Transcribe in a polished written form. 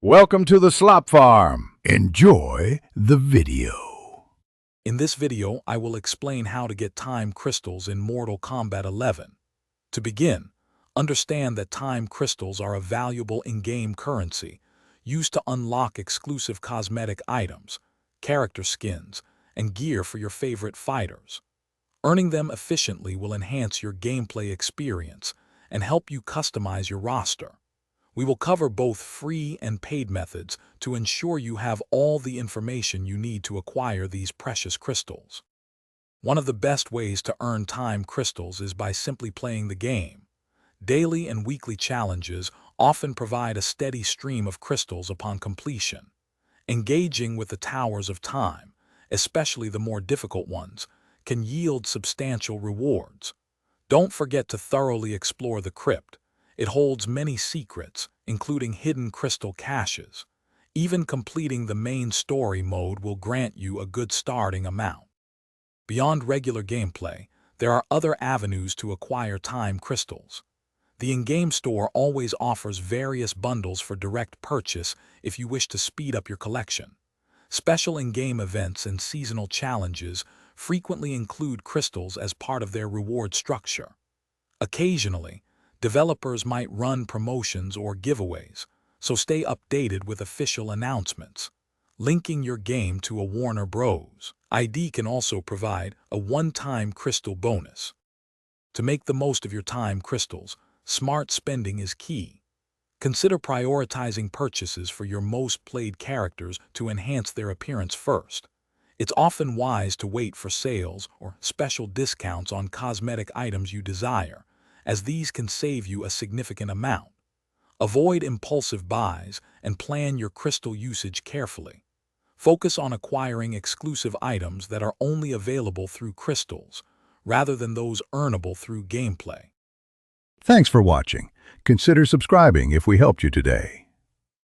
Welcome to the Slop Farm. Enjoy the video. In this video, I will explain how to get time crystals in Mortal Kombat 11. To begin, understand that time crystals are a valuable in-game currency used to unlock exclusive cosmetic items, character skins, and gear for your favorite fighters. Earning them efficiently will enhance your gameplay experience and help you customize your roster. We will cover both free and paid methods to ensure you have all the information you need to acquire these precious crystals. One of the best ways to earn time crystals is by simply playing the game. Daily and weekly challenges often provide a steady stream of crystals upon completion. Engaging with the Towers of Time, especially the more difficult ones, can yield substantial rewards. Don't forget to thoroughly explore the crypt. It holds many secrets, including hidden crystal caches. Even completing the main story mode will grant you a good starting amount. Beyond regular gameplay, there are other avenues to acquire time crystals. The in-game store always offers various bundles for direct purchase if you wish to speed up your collection. Special in-game events and seasonal challenges frequently include crystals as part of their reward structure. Occasionally, developers might run promotions or giveaways, so stay updated with official announcements. Linking your game to a Warner Bros. ID can also provide a one-time crystal bonus. To make the most of your time crystals, smart spending is key. Consider prioritizing purchases for your most played characters to enhance their appearance first. It's often wise to wait for sales or special discounts on cosmetic items you desire, as these can save you a significant amount. Avoid impulsive buys and plan your crystal usage carefully. Focus on acquiring exclusive items that are only available through crystals, rather than those earnable through gameplay. Thanks for watching. Consider subscribing if we helped you today.